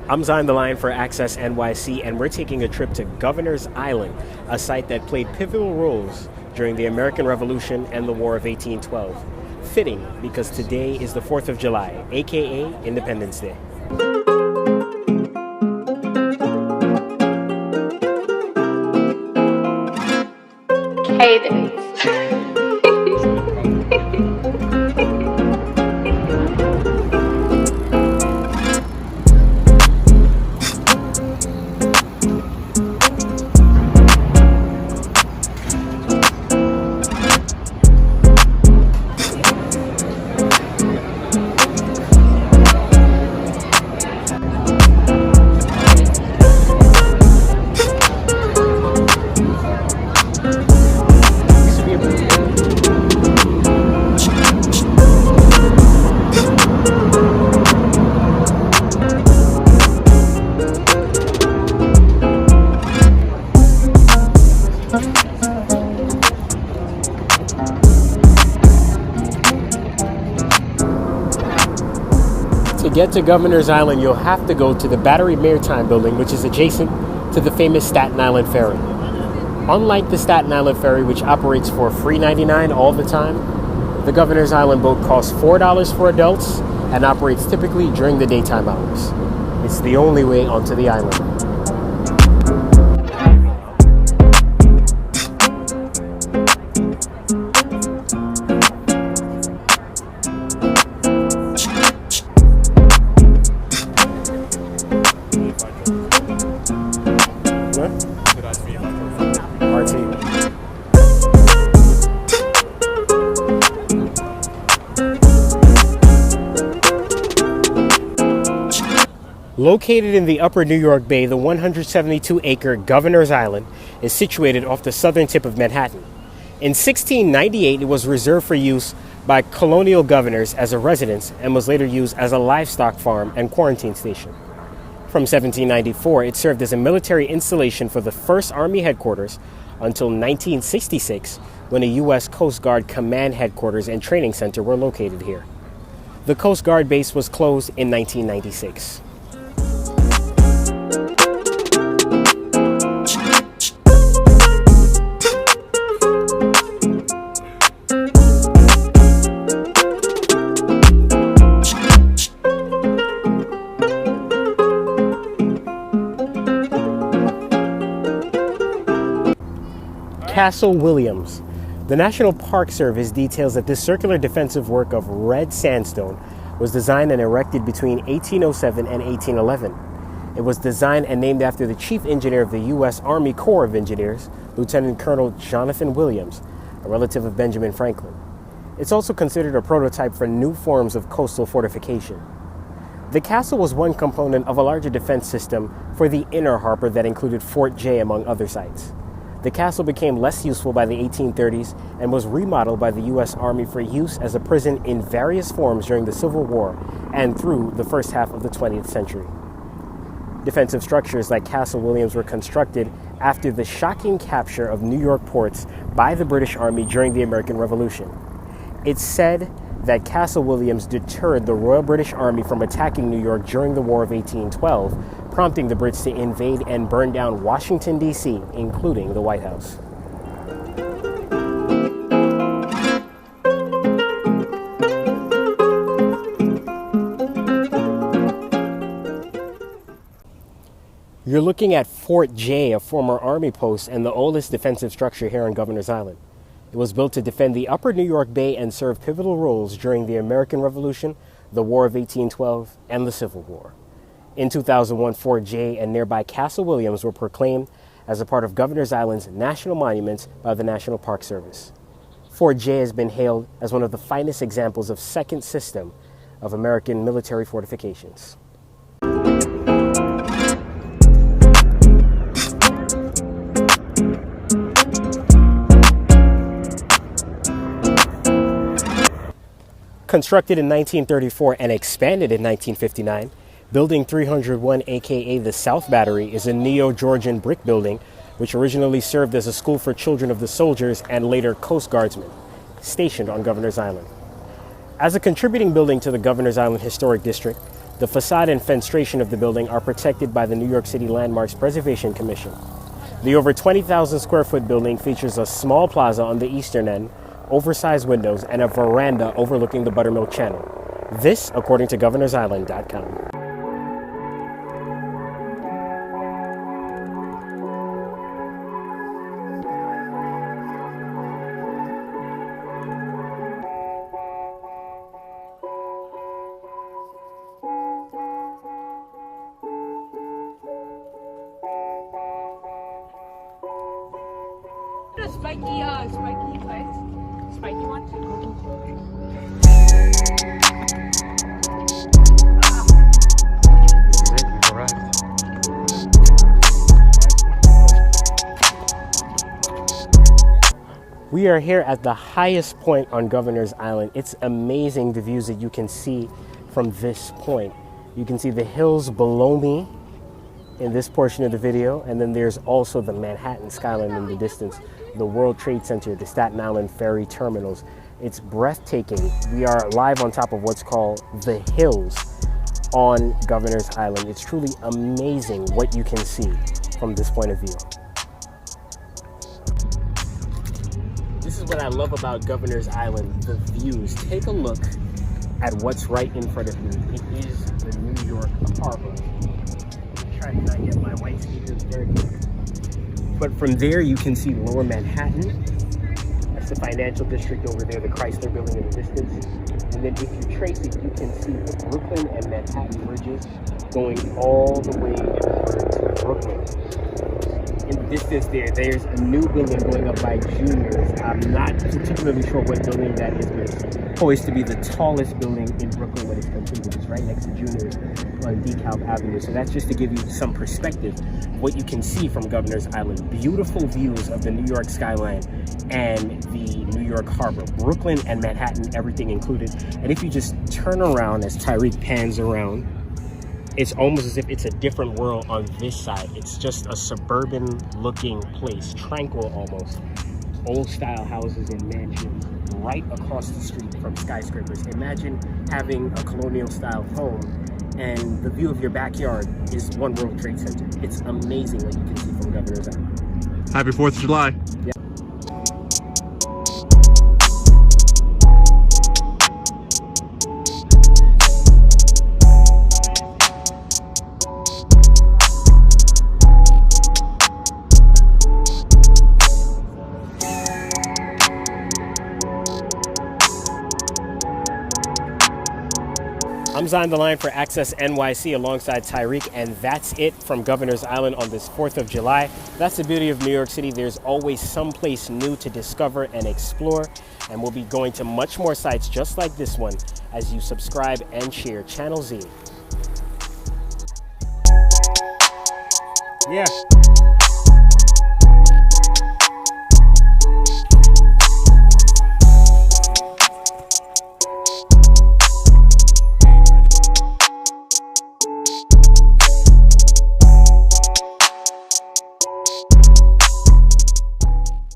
I'm Zion the Lion for Access NYC, and we're taking a trip to Governor's Island, a site that played pivotal roles during the American Revolution and the War of 1812. Fitting because today is the 4th of July, aka Independence Day. Cadence. To get to Governor's Island, you'll have to go to the Battery Maritime building, which is adjacent to the famous Staten Island Ferry. Unlike the Staten Island Ferry, which operates for free 99 all the time, the Governor's Island boat costs $4 for adults and operates typically during the daytime hours. It's the only way onto the island. Located in the upper New York Bay, the 172-acre Governor's Island is situated off the southern tip of Manhattan. In 1698, it was reserved for use by colonial governors as a residence and was later used as a livestock farm and quarantine station. From 1794, it served as a military installation for the 1st Army headquarters until 1966, when a U.S. Coast Guard command headquarters and training center were located here. The Coast Guard base was closed in 1996. Castle Williams. The National Park Service details that this circular defensive work of red sandstone was designed and erected between 1807 and 1811. It was designed and named after the chief engineer of the U.S. Army Corps of Engineers, Lieutenant Colonel Jonathan Williams, a relative of Benjamin Franklin. It's also considered a prototype for new forms of coastal fortification. The castle was one component of a larger defense system for the inner harbor that included Fort Jay, among other sites. The castle became less useful by the 1830s and was remodeled by the U.S. Army for use as a prison in various forms during the Civil War and through the first half of the 20th century. Defensive structures like Castle Williams were constructed after the shocking capture of New York ports by the British Army during the American Revolution. It's said that Castle Williams deterred the Royal British Army from attacking New York during the War of 1812, prompting the Brits to invade and burn down Washington, D.C., including the White House. You're looking at Fort Jay, a former Army post and the oldest defensive structure here on Governor's Island. It was built to defend the upper New York Bay and serve pivotal roles during the American Revolution, the War of 1812, and the Civil War. In 2001, Fort Jay and nearby Castle Williams were proclaimed as a part of Governor's Island's national monuments by the National Park Service. Fort Jay has been hailed as one of the finest examples of second system of American military fortifications. Constructed in 1934 and expanded in 1959, Building 301, aka the South Battery, is a neo-Georgian brick building which originally served as a school for children of the soldiers and later Coast Guardsmen stationed on Governor's Island. As a contributing building to the Governor's Island Historic District, The facade and fenestration of the building are protected by the New York City Landmarks Preservation Commission. The over 20,000 square foot building features a small plaza on the eastern end, oversized windows, and a veranda overlooking the Buttermilk Channel. This, according to governorsisland.com. The spiky legs. Spiky ones. This is it, we've arrived. We are here at the highest point on Governor's Island. It's amazing the views that you can see from this point. You can see the hills below me in this portion of the video, and then there's also the Manhattan skyline in the distance, the World Trade Center, the Staten Island ferry terminals. It's breathtaking. We are live on top of what's called the hills on Governor's Island. It's truly amazing what you can see from this point of view. This is what I love about Governor's Island, the views. Take a look at what's right in front of me. It is the New York Harbor. Try to not get my white sneakers dirty. But from there you can see Lower Manhattan. That's the financial district over there, the Chrysler Building in the distance. And then if you trace it, you can see the Brooklyn and Manhattan bridges going all the way over to Brooklyn. In the distance there's a new building going up by Juniors. I'm not particularly sure what building that is, but it's poised to be the tallest building in Brooklyn when it's completed. It's right next to Juniors on DeKalb Avenue. So that's just to give you some perspective of what you can see from Governor's Island. Beautiful views of the New York skyline and the New York Harbor. Brooklyn and Manhattan, everything included. And if you just turn around as Tyreek pans around, it's almost as if it's a different world on this side. It's just a suburban looking place, tranquil almost. Old style houses and mansions right across the street from skyscrapers. Imagine having a colonial style home and the view of your backyard is one World Trade Center. It's amazing what you can see from Governor's Island. Happy 4th of July. Yeah. I'm Zion the Lion for Access NYC alongside Tyreek, and that's it from Governor's Island on this 4th of July. That's the beauty of New York City. There's always someplace new to discover and explore, and we'll be going to much more sites just like this one as you subscribe and share Channel Z. Yeah.